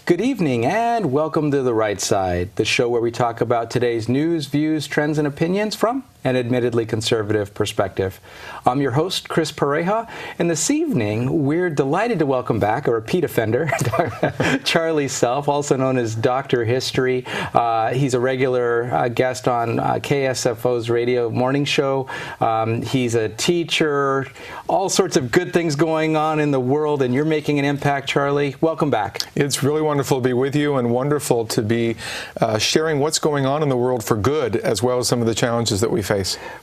Good evening and welcome to The Right Side, the show where we talk about today's news, views, trends, and opinions from an admittedly conservative perspective. I'm your host, Chris Pareja, and this evening we're delighted to welcome back a repeat offender, Charlie Self, also known as Dr. History. He's a regular guest on KSFO's radio morning show. He's a teacher, all sorts of good things going on in the world, and you're making an impact, Charlie. Welcome back. It's really wonderful to be with you and wonderful to be sharing what's going on in the world for good, as well as some of the challenges that we face.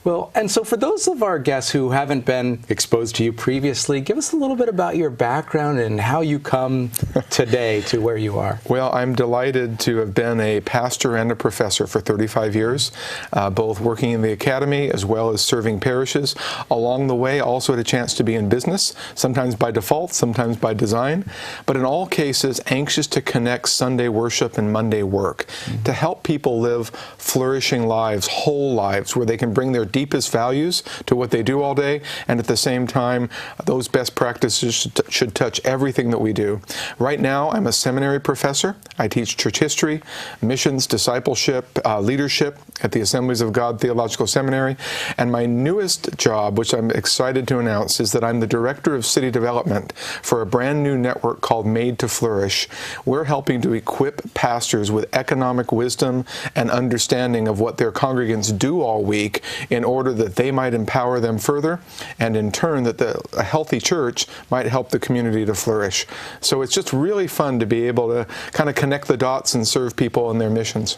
Well, and so for those of our guests who haven't been exposed to you previously, give us a little bit about your background and how you come today to where you are. Well, I'm delighted to have been a pastor and a professor for 35 years, both working in the academy as well as serving parishes. Along the way, also had a chance to be in business, sometimes by default, sometimes by design, but in all cases, anxious to connect Sunday worship and Monday work, to help people live flourishing lives, whole lives, where they can bring their deepest values to what they do all day, and at the same time, those best practices should touch everything that we do. Right now, I'm a seminary professor. I teach church history, missions, discipleship, leadership at the Assemblies of God Theological Seminary, and my newest job, which I'm excited to announce, is that I'm the Director of City Development for a brand new network called Made to Flourish. We're helping to equip pastors with economic wisdom and understanding of what their congregants do all week in order that they might empower them further, and in turn that a healthy church might help the community to flourish. So it's just really fun to be able to kind of connect the dots and serve people in their missions.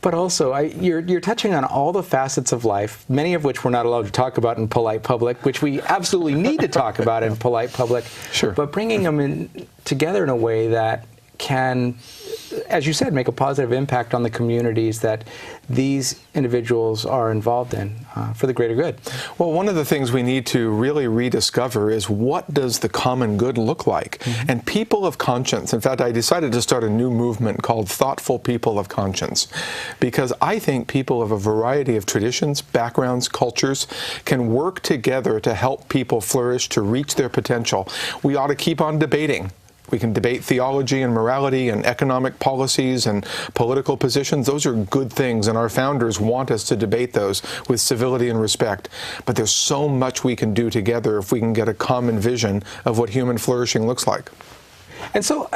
But also, you're touching on all the facets of life, many of which we're not allowed to talk about in polite public, which we absolutely need to talk about in polite public. Sure. But bringing them in together in a way that can, as you said, make a positive impact on the communities that these individuals are involved in for the greater good. Well, one of the things we need to really rediscover is, what does the common good look like? And people of conscience. In fact, I decided to start a new movement called Thoughtful People of Conscience, because I think people of a variety of traditions, backgrounds, cultures can work together to help people flourish, to reach their potential. We ought to keep on debating. We can debate theology and morality and economic policies and political positions. Those are good things, and our founders want us to debate those with civility and respect. But there's so much we can do together if we can get a common vision of what human flourishing looks like. And so,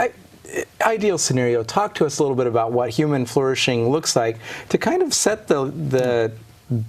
ideal scenario, talk to us a little bit about what human flourishing looks like to kind of set the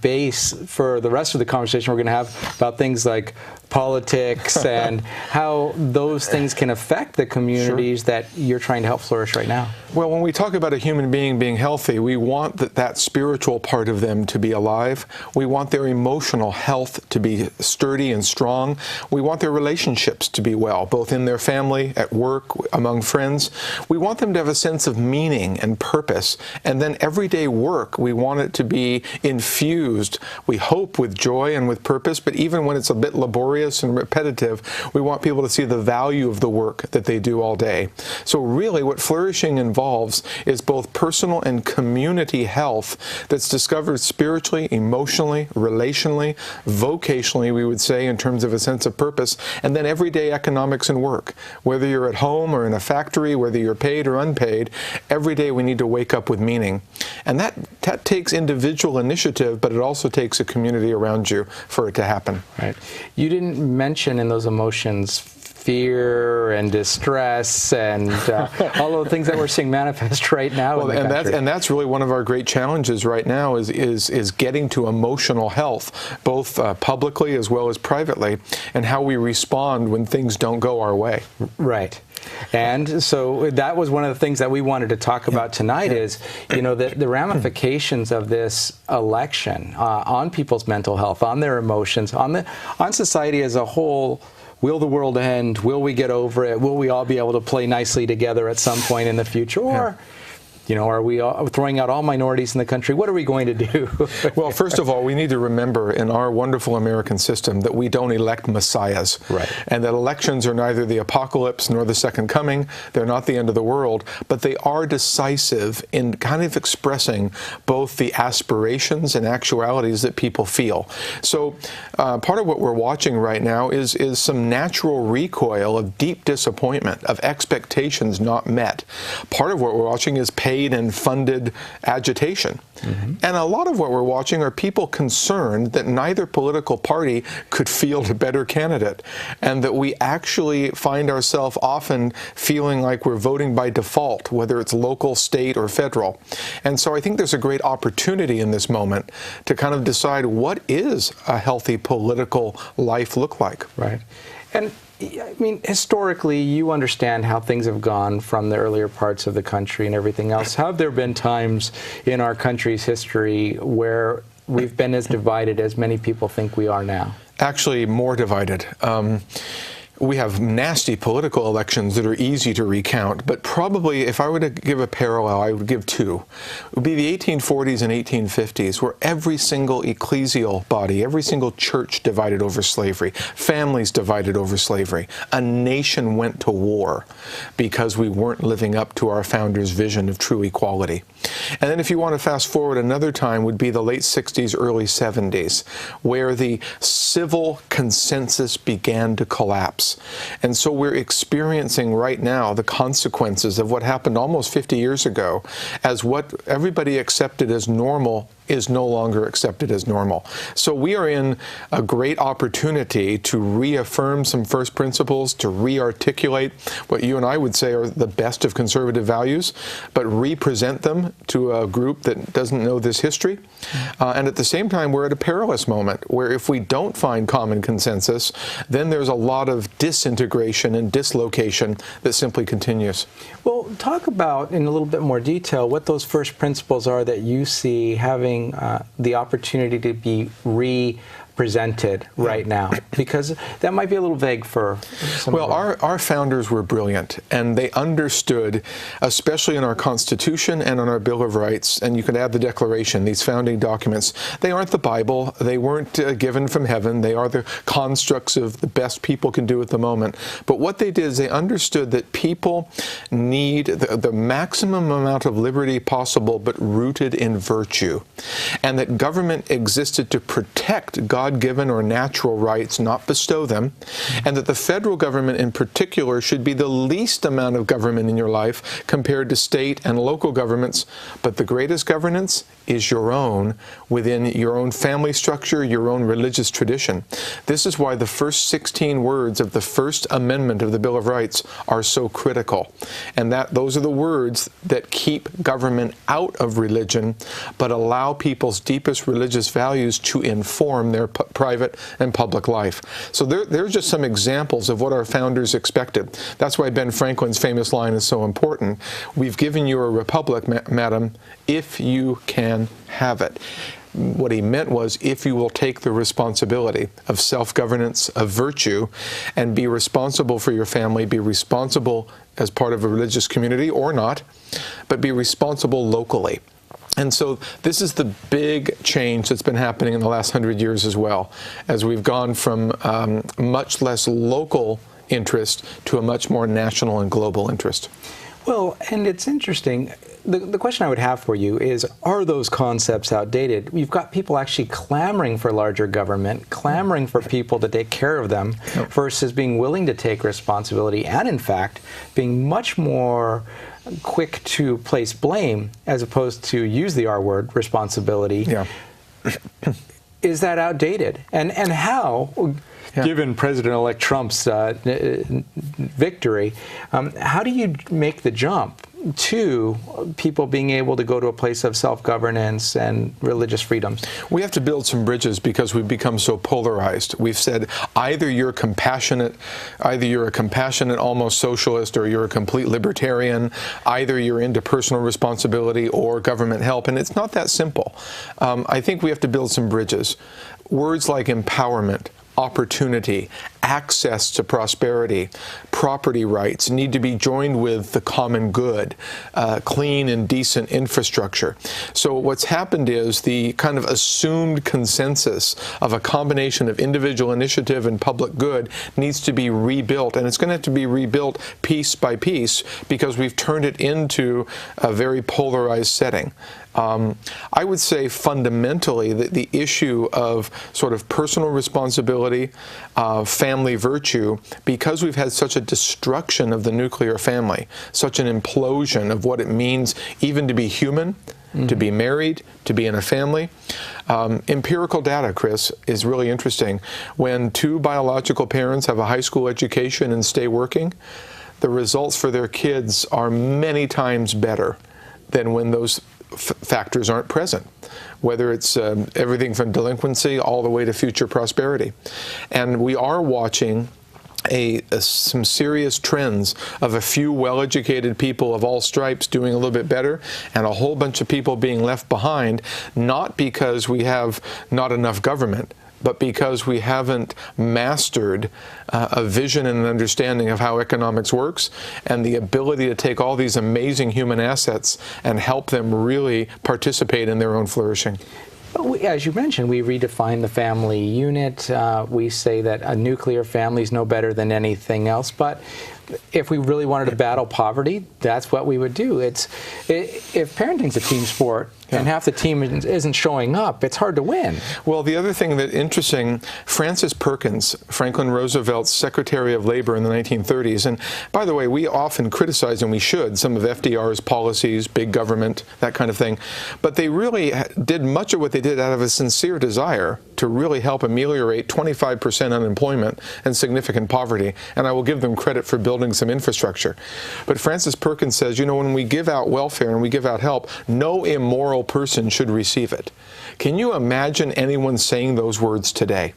base for the rest of the conversation we're going to have about things like politics and how those things can affect the communities that you're trying to help flourish right now. Well, when we talk about a human being being healthy, we want that spiritual part of them to be alive. We want their emotional health to be sturdy and strong. We want their relationships to be well, both in their family, at work, among friends. We want them to have a sense of meaning and purpose. And then everyday work, we want it to be infused, we hope, with joy and with purpose, but even when it's a bit laborious and repetitive, we want people to see the value of the work that they do all day. So really what flourishing involves is both personal and community health that's discovered spiritually, emotionally, relationally, vocationally, we would say, in terms of a sense of purpose, and then everyday economics and work. Whether you're at home or in a factory, whether you're paid or unpaid, every day we need to wake up with meaning. And that takes individual initiative, but it also takes a community around you for it to happen. Right. You didn't mention in those emotions fear and distress and all of the things that we're seeing manifest right now in the country. And that's really one of our great challenges right now is getting to emotional health, both publicly as well as privately, and how we respond when things don't go our way. Right. And so that was one of the things that we wanted to talk about tonight is, the ramifications of this election on people's mental health, on their emotions, on society as a whole. Will the world end? Will we get over it? Will we all be able to play nicely together at some point in the future? Or Are we throwing out all minorities in the country? What are we going to do? Well, first of all, we need to remember in our wonderful American system that we don't elect messiahs. Right. And that elections are neither the apocalypse nor the second coming. They're not the end of the world, but they are decisive in kind of expressing both the aspirations and actualities that people feel. So part of what we're watching right now is some natural recoil of deep disappointment, of expectations not met. Part of what we're watching is paid and funded agitation. And a lot of what we're watching are people concerned that neither political party could field a better candidate, and that we actually find ourselves often feeling like we're voting by default, whether it's local, state, or federal. And so I think there's a great opportunity in this moment to kind of decide, what is a healthy political life look like? Right. And I mean, historically, you understand how things have gone from the earlier parts of the country and everything else. Have there been times in our country's history where we've been as divided as many people think we are now? Actually, more divided. We have nasty political elections that are easy to recount, but probably if I were to give a parallel, I would give two. It would be the 1840s and 1850s, where every single ecclesial body, every single church divided over slavery, families divided over slavery. A nation went to war because we weren't living up to our founders' vision of true equality. And then if you want to fast forward another time, would be the late 60s, early 70s, where the civil consensus began to collapse. And so we're experiencing right now the consequences of what happened almost 50 years ago, as what everybody accepted as normal is no longer accepted as normal. So we are in a great opportunity to reaffirm some first principles, to re-articulate what you and I would say are the best of conservative values, but represent them to a group that doesn't know this history. And at the same time, we're at a perilous moment where if we don't find common consensus, then there's a lot of disintegration and dislocation that simply continues. Well, talk about in a little bit more detail what those first principles are that you see having the opportunity to be represented right now, because that might be a little vague for some. Well, our founders were brilliant, and they understood, especially in our Constitution and on our Bill of Rights, and you can add the Declaration, these founding documents. They aren't the Bible. They weren't given from heaven. They are the constructs of the best people can do at the moment. But what they did is they understood that people need the maximum amount of liberty possible, but rooted in virtue, and that government existed to protect God-given or natural rights, not bestow them, and that the federal government in particular should be the least amount of government in your life compared to state and local governments, but the greatest governance is your own, within your own family structure, your own religious tradition. This is why the first 16 words of the First Amendment of the Bill of Rights are so critical, and that those are the words that keep government out of religion, but allow people's deepest religious values to inform their private and public life. So there's just some examples of what our founders expected. That's why Ben Franklin's famous line is so important. We've given you a republic, madam, if you can have it. What he meant was, if you will take the responsibility of self-governance, of virtue, and be responsible for your family, be responsible as part of a religious community or not, but be responsible locally. And so this is the big change that's been happening in the last 100 years as well, as we've gone from much less local interest to a much more national and global interest. Well, and it's interesting. The question I would have for you is, are those concepts outdated? You've got people actually clamoring for larger government, clamoring for people to take care of them, versus being willing to take responsibility and, in fact, being much more quick to place blame as opposed to use the R word, responsibility. Yeah. Is that outdated? And how, given President-elect Trump's victory, how do you make the jump to people being able to go to a place of self-governance and religious freedoms? We have to build some bridges because we've become so polarized. We've said either you're compassionate, either you're a compassionate almost socialist, or you're a complete libertarian, either you're into personal responsibility or government help, and it's not that simple. I think we have to build some bridges. Words like empowerment, opportunity, access to prosperity, property rights need to be joined with the common good, clean and decent infrastructure. So what's happened is the kind of assumed consensus of a combination of individual initiative and public good needs to be rebuilt, and it's going to have to be rebuilt piece by piece because we've turned it into a very polarized setting. I would say fundamentally that the issue of sort of personal responsibility, family virtue, because we've had such a destruction of the nuclear family, such an implosion of what it means even to be human, to be married, to be in a family. Empirical data, Chris, is really interesting. When two biological parents have a high school education and stay working, the results for their kids are many times better than when those factors aren't present, whether it's everything from delinquency all the way to future prosperity. And we are watching some serious trends of a few well-educated people of all stripes doing a little bit better and a whole bunch of people being left behind, not because we have not enough government, but because we haven't mastered a vision and an understanding of how economics works and the ability to take all these amazing human assets and help them really participate in their own flourishing. As you mentioned, we redefine the family unit. We say that a nuclear family is no better than anything else, but if we really wanted to battle poverty, that's what we would do. If parenting's a team sport, and half the team isn't showing up, it's hard to win. Well, the other thing that's interesting, Francis Perkins, Franklin Roosevelt's Secretary of Labor in the 1930s, and by the way, we often criticize, and we should, some of FDR's policies, big government, that kind of thing, but they really did much of what they did out of a sincere desire to really help ameliorate 25% unemployment and significant poverty, and I will give them credit for building some infrastructure. But Francis Perkins says, you know, when we give out welfare and we give out help, no immoral person should receive it. Can you imagine anyone saying those words today?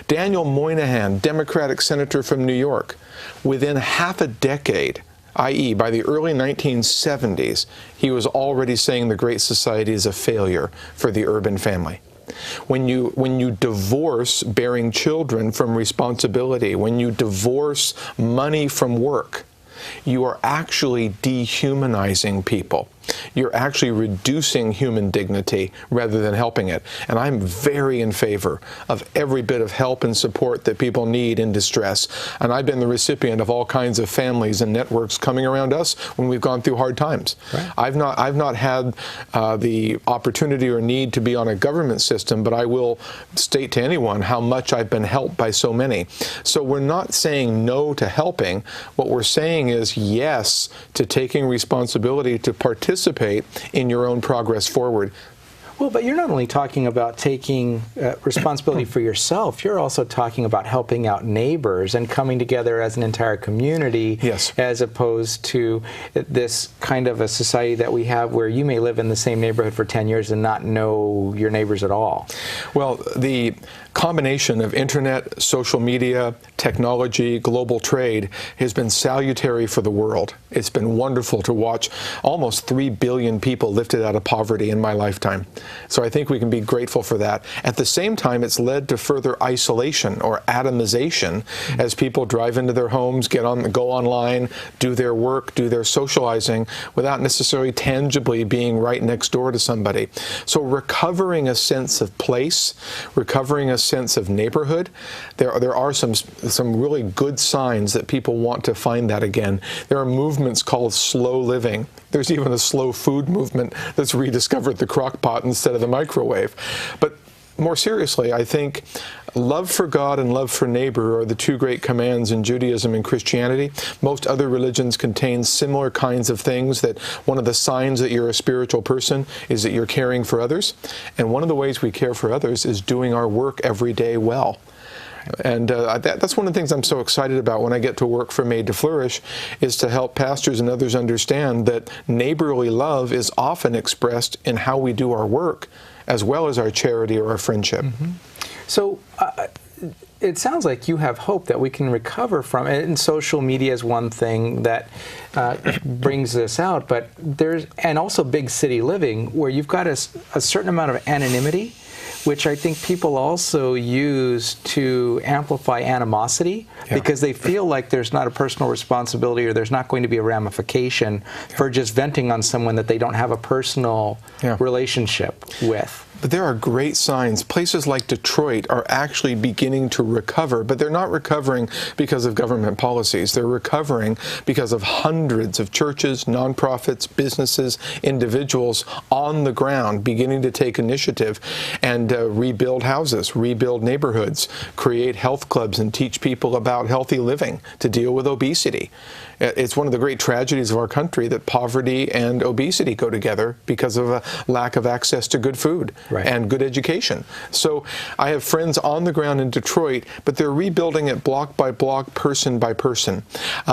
Daniel Moynihan, Democratic senator from New York, within half a decade, i.e. by the early 1970s, he was already saying the Great Society is a failure for the urban family. When you divorce bearing children from responsibility, when you divorce money from work, you are actually dehumanizing people. You're actually reducing human dignity rather than helping it. And I'm very in favor of every bit of help and support that people need in distress. And I've been the recipient of all kinds of families and networks coming around us when we've gone through hard times. Right. I've not had the opportunity or need to be on a government system, but I will state to anyone how much I've been helped by so many. So we're not saying no to helping. What we're saying is yes to taking responsibility to participate in your own progress forward. Well, but you're not only talking about taking responsibility for yourself, you're also talking about helping out neighbors and coming together as an entire community, yes, as opposed to this kind of a society that we have where you may live in the same neighborhood for 10 years and not know your neighbors at all. Well, the combination of internet, social media, technology, global trade has been salutary for the world. It's been wonderful to watch almost 3 billion people lifted out of poverty in my lifetime. So I think we can be grateful for that. At the same time, it's led to further isolation or atomization as people drive into their homes, go online, do their work, do their socializing without necessarily tangibly being right next door to somebody. So recovering a sense of place, recovering a sense of neighborhood, there are some really good signs that people want to find that again. There are movements called slow living. There's even a slow food movement that's rediscovered the crock pot instead of the microwave. But more seriously, I think love for God and love for neighbor are the two great commands in Judaism and Christianity. Most other religions contain similar kinds of things, that one of the signs that you're a spiritual person is that you're caring for others. And one of the ways we care for others is doing our work every day well. And that's one of the things I'm so excited about when I get to work for Made to Flourish, is to help pastors and others understand that neighborly love is often expressed in how we do our work as well as our charity or our friendship. Mm-hmm. So it sounds like you have hope that we can recover from it, and social media is one thing that brings this out, but and also big city living, where you've got a certain amount of anonymity, which I think people also use to amplify animosity because they feel like there's not a personal responsibility or there's not going to be a ramification for just venting on someone that they don't have a personal relationship with. But there are great signs. Places like Detroit are actually beginning to recover, but they're not recovering because of government policies. They're recovering because of hundreds of churches, nonprofits, businesses, individuals on the ground beginning to take initiative and rebuild houses, rebuild neighborhoods, create health clubs, and teach people about healthy living to deal with obesity. It's one of the great tragedies of our country that poverty and obesity go together because of a lack of access to good food and good education. So I have friends on the ground in Detroit, but they're rebuilding it block by block, person by person.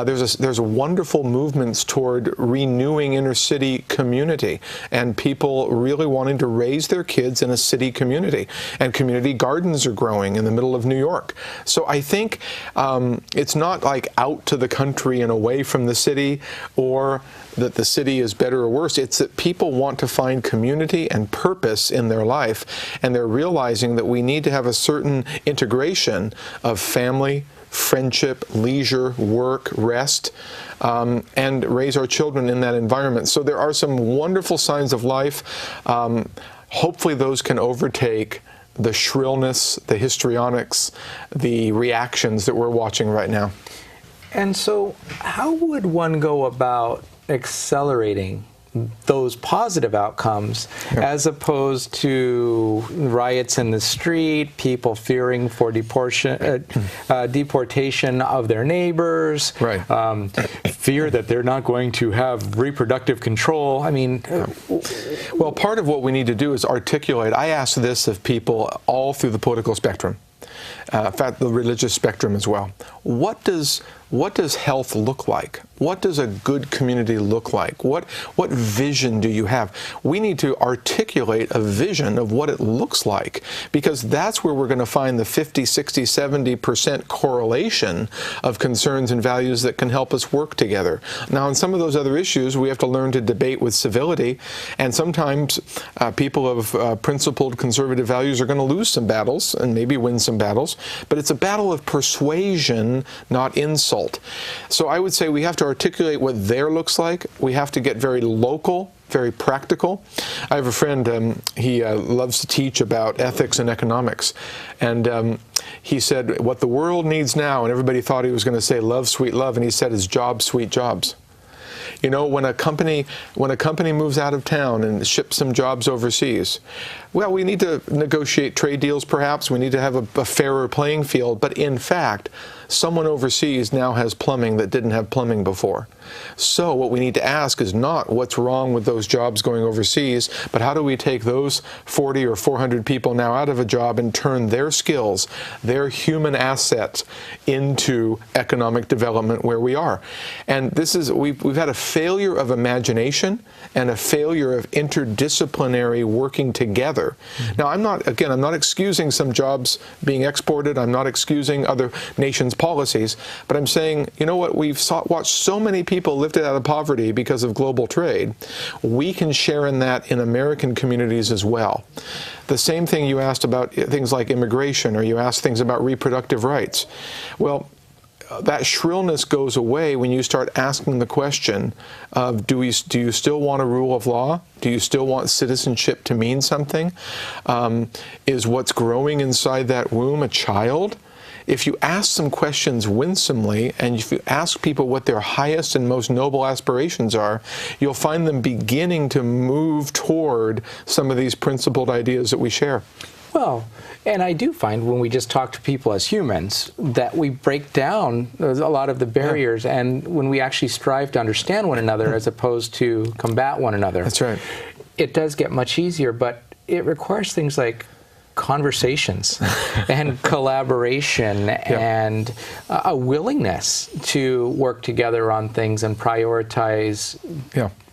There's a wonderful movements toward renewing inner city community and people really wanting to raise their kids in a city community. And community gardens are growing in the middle of New York. So I think it's not like out to the country and away from the city, or that the city is better or worse. It's that people want to find community and purpose in their life, and they're realizing that we need to have a certain integration of family, friendship, leisure, work, rest, and raise our children in that environment. So there are some wonderful signs of life. Hopefully those can overtake the shrillness, the histrionics, the reactions that we're watching right now. And so how would one go about accelerating those positive outcomes as opposed to riots in the street, people fearing for deportation of their neighbors, fear that they're not going to have reproductive control? I mean, well, part of what we need to do is articulate. I ask this of people all through the political spectrum. In fact, the religious spectrum as well. What does health look like? What does a good community look like? What vision do you have? We need to articulate a vision of what it looks like, because that's where we're going to find the 50, 60, 70% correlation of concerns and values that can help us work together. Now, on some of those other issues, we have to learn to debate with civility, and sometimes people of principled conservative values are going to lose some battles and maybe win some battles, but it's a battle of persuasion, not insult. So I would say we have to articulate what there looks like. We have to get very local, very practical. I have a friend, he loves to teach about ethics and economics, and he said what the world needs now, and everybody thought he was going to say love, sweet love, and he said is jobs, sweet jobs. You know, when a company moves out of town and ships some jobs overseas, well, we need to negotiate trade deals perhaps. We need to have a fairer playing field. But in fact, someone overseas now has plumbing that didn't have plumbing before. So what we need to ask is not what's wrong with those jobs going overseas, but how do we take those 40 or 400 people now out of a job and turn their skills, their human assets into economic development where we are. And this is, we've had a failure of imagination and a failure of interdisciplinary working together. Now, I'm not excusing some jobs being exported. I'm not excusing other nations' policies, but I'm saying, you know what, we've watched so many people lifted out of poverty because of global trade. We can share in that in American communities as well. The same thing you asked about things like immigration, or you asked things about reproductive rights. Well, that shrillness goes away when you start asking the question of, do you still want a rule of law? Do you still want citizenship to mean something? Is what's growing inside that womb a child? If you ask some questions winsomely, and if you ask people what their highest and most noble aspirations are, you'll find them beginning to move toward some of these principled ideas that we share. Well, and I do find when we just talk to people as humans that we break down a lot of the barriers, and when we actually strive to understand one another as opposed to combat one another. That's right. It does get much easier, but it requires things like conversations and collaboration and a willingness to work together on things and prioritize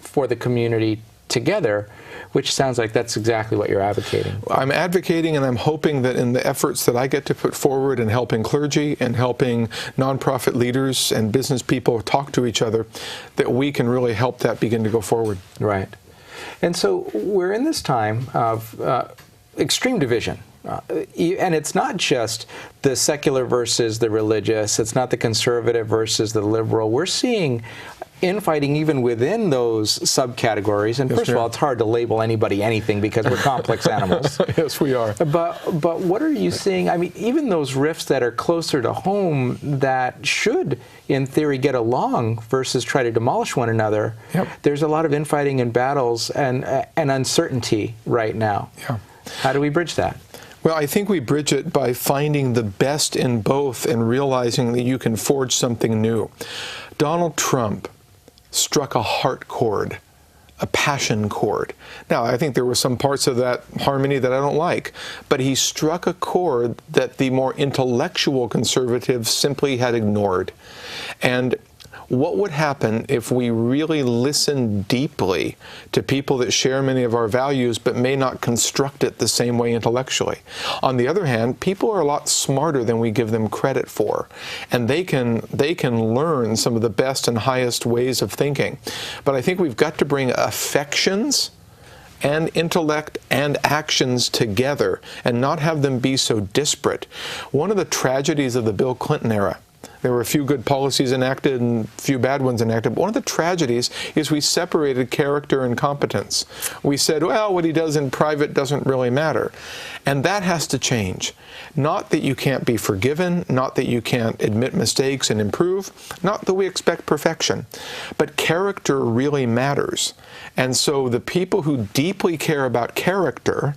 for the community together, which sounds like that's exactly what you're advocating. I'm advocating, and I'm hoping that in the efforts that I get to put forward in helping clergy and helping nonprofit leaders and business people talk to each other, that we can really help that begin to go forward. Right. And so we're in this time of extreme division. And it's not just the secular versus the religious. It's not the conservative versus the liberal. We're seeing infighting even within those subcategories. And first of all, it's hard to label anybody anything because we're complex animals. Yes, we are. But what are you seeing? I mean, even those rifts that are closer to home that should, in theory, get along versus try to demolish one another, there's a lot of infighting and battles and uncertainty right now. Yeah. How do we bridge that? Well, I think we bridge it by finding the best in both and realizing that you can forge something new. Donald Trump struck a heart chord, a passion chord. Now, I think there were some parts of that harmony that I don't like, but he struck a chord that the more intellectual conservatives simply had ignored. And what would happen if we really listened deeply to people that share many of our values but may not construct it the same way intellectually? On the other hand, people are a lot smarter than we give them credit for, and they can learn some of the best and highest ways of thinking. But I think we've got to bring affections and intellect and actions together and not have them be so disparate. One of the tragedies of the Bill Clinton era, there were a few good policies enacted and a few bad ones enacted. But one of the tragedies is we separated character and competence. We said, well, what he does in private doesn't really matter. And that has to change. Not that you can't be forgiven, not that you can't admit mistakes and improve, not that we expect perfection, but character really matters. And so the people who deeply care about character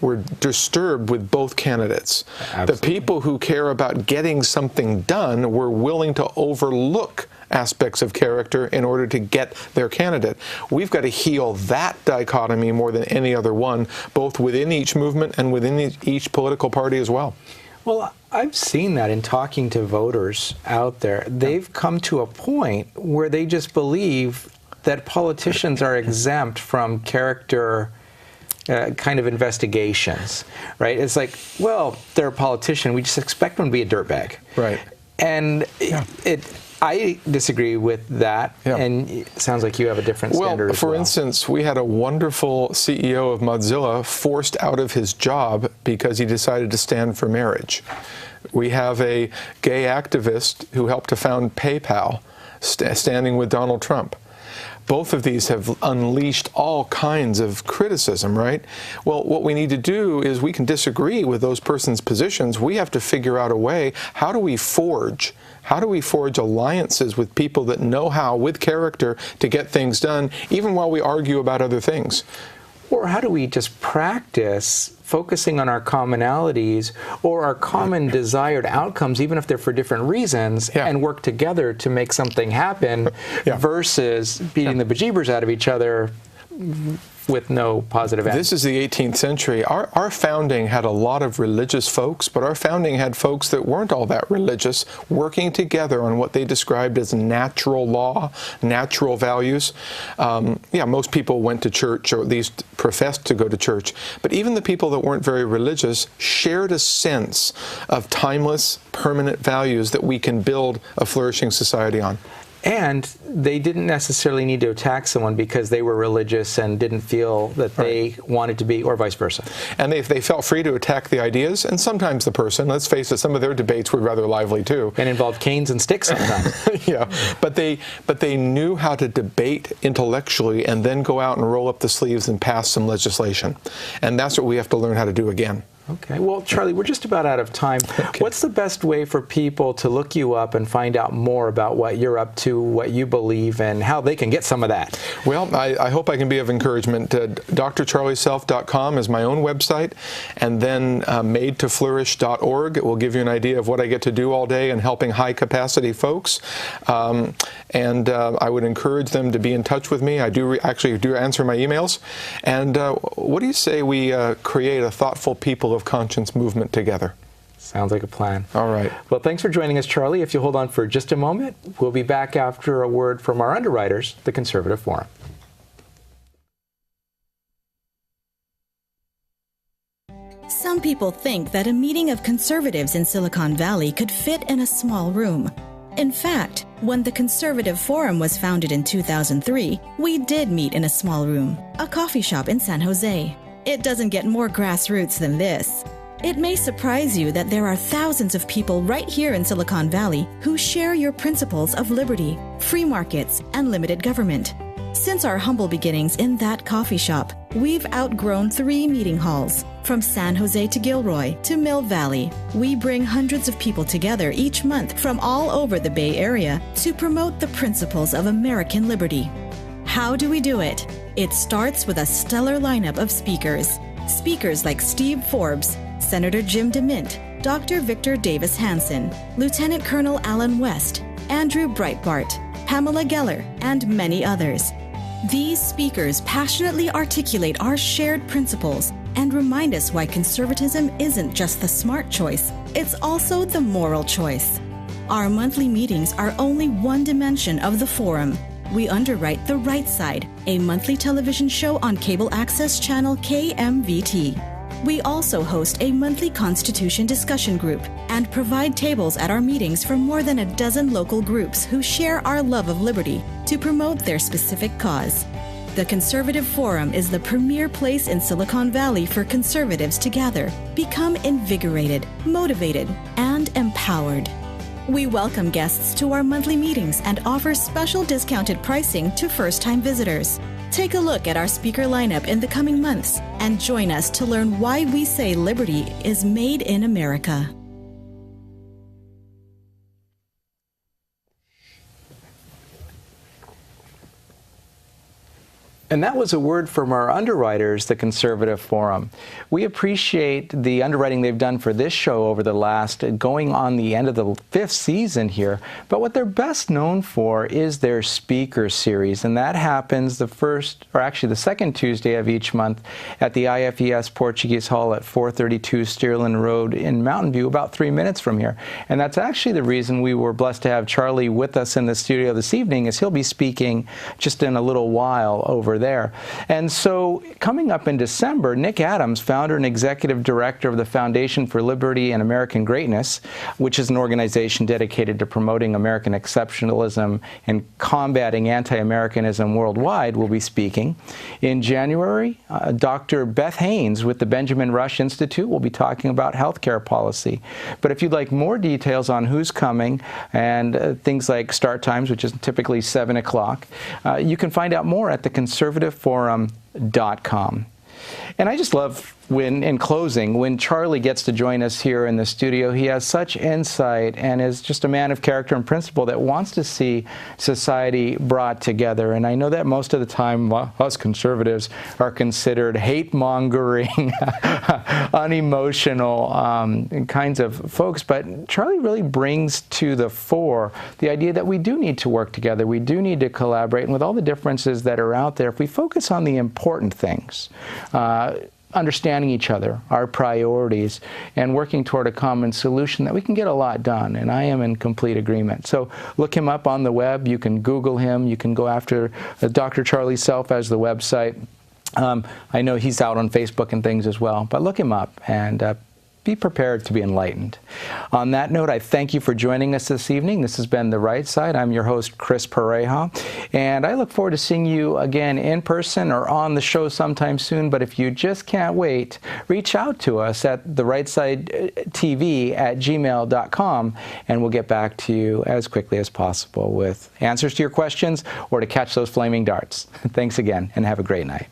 were disturbed with both candidates. Absolutely. The people who care about getting something done were willing to overlook aspects of character in order to get their candidate. We've got to heal that dichotomy more than any other one, both within each movement and within each political party as well. Well, I've seen that in talking to voters out there. They've come to a point where they just believe that politicians are exempt from character kind of investigations, right? It's like, well, they're a politician. We just expect them to be a dirtbag. Right. And I disagree with that, and it sounds like you have a different standard as well. For instance, we had a wonderful CEO of Mozilla forced out of his job because he decided to stand for marriage. We have a gay activist who helped to found PayPal standing with Donald Trump. Both of these have unleashed all kinds of criticism, right? Well, what we need to do is we can disagree with those persons' positions. We have to figure out a way, how do we forge alliances with people that know how, with character, to get things done, even while we argue about other things? Or how do we just practice focusing on our commonalities or our common desired outcomes, even if they're for different reasons, and work together to make something happen versus beating the bejeebers out of each other with no positive end. This is the 18th century. Our founding had a lot of religious folks, but our founding had folks that weren't all that religious working together on what they described as natural law, natural values. Most people went to church, or at least professed to go to church, but even the people that weren't very religious shared a sense of timeless, permanent values that we can build a flourishing society on. And they didn't necessarily need to attack someone because they were religious and didn't feel that they wanted to be, or vice versa. And they felt free to attack the ideas, and sometimes the person. Let's face it, some of their debates were rather lively too. And involved canes and sticks sometimes. But they knew how to debate intellectually and then go out and roll up the sleeves and pass some legislation. And that's what we have to learn how to do again. Okay. Well, Charlie, we're just about out of time. Okay. What's the best way for people to look you up and find out more about what you're up to, what you believe, and how they can get some of that? Well, I hope I can be of encouragement. drcharlieself.com is my own website, and then madetoflourish.org. It will give you an idea of what I get to do all day in helping high-capacity folks. And I would encourage them to be in touch with me. I actually do answer my emails. And what do you say we create a thoughtful people of conscience movement together? Sounds like a plan. All right. Well, thanks for joining us, Charlie. If you'll hold on for just a moment, we'll be back after a word from our underwriters, the Conservative Forum. Some people think that a meeting of conservatives in Silicon Valley could fit in a small room. In fact, when the Conservative Forum was founded in 2003, we did meet in a small room, a coffee shop in San Jose. It doesn't get more grassroots than this. It may surprise you that there are thousands of people right here in Silicon Valley who share your principles of liberty, free markets, and limited government. Since our humble beginnings in that coffee shop, we've outgrown 3 meeting halls. From San Jose to Gilroy to Mill Valley, we bring hundreds of people together each month from all over the Bay Area to promote the principles of American liberty. How do we do it? It starts with a stellar lineup of speakers. Speakers like Steve Forbes, Senator Jim DeMint, Dr. Victor Davis Hanson, Lieutenant Colonel Alan West, Andrew Breitbart, Pamela Geller, and many others. These speakers passionately articulate our shared principles and remind us why conservatism isn't just the smart choice, it's also the moral choice. Our monthly meetings are only one dimension of the forum. We underwrite The Right Side, a monthly television show on cable access channel KMVT. We also host a monthly Constitution discussion group and provide tables at our meetings for more than a dozen local groups who share our love of liberty to promote their specific cause. The Conservative Forum is the premier place in Silicon Valley for conservatives to gather, become invigorated, motivated, and empowered. We welcome guests to our monthly meetings and offer special discounted pricing to first-time visitors. Take a look at our speaker lineup in the coming months and join us to learn why we say liberty is made in America. And that was a word from our underwriters, the Conservative Forum. We appreciate the underwriting they've done for this show over the last, going on the end of the 5th season here. But what they're best known for is their speaker series. And that happens the second Tuesday of each month at the IFES Portuguese Hall at 432 Stearland Road in Mountain View, about 3 minutes from here. And that's actually the reason we were blessed to have Charlie with us in the studio this evening, as he'll be speaking just in a little while over there. And so coming up in December, Nick Adams, founder and executive director of the Foundation for Liberty and American Greatness, which is an organization dedicated to promoting American exceptionalism and combating anti-Americanism worldwide, will be speaking. In January, Dr. Beth Haynes with the Benjamin Rush Institute will be talking about healthcare policy. But if you'd like more details on who's coming and things like start times, which is typically 7 o'clock, you can find out more at the conservativeforum.com. And I just love in closing, when Charlie gets to join us here in the studio, he has such insight and is just a man of character and principle that wants to see society brought together. And I know that most of the time us conservatives are considered hate-mongering, unemotional kinds of folks, but Charlie really brings to the fore the idea that we do need to work together, we do need to collaborate, and with all the differences that are out there, if we focus on the important things, understanding each other, our priorities, and working toward a common solution, that we can get a lot done. And I am in complete agreement. So look him up on the web. You can Google him. You can go after Dr. Charlie Self as the website. I know he's out on Facebook and things as well. But look him up and be prepared to be enlightened. On that note, I thank you for joining us this evening. This has been The Right Side. I'm your host, Chris Pareja, and I look forward to seeing you again in person or on the show sometime soon. But if you just can't wait, reach out to us at therightsidetv@gmail.com, and we'll get back to you as quickly as possible with answers to your questions or to catch those flaming darts. Thanks again, and have a great night.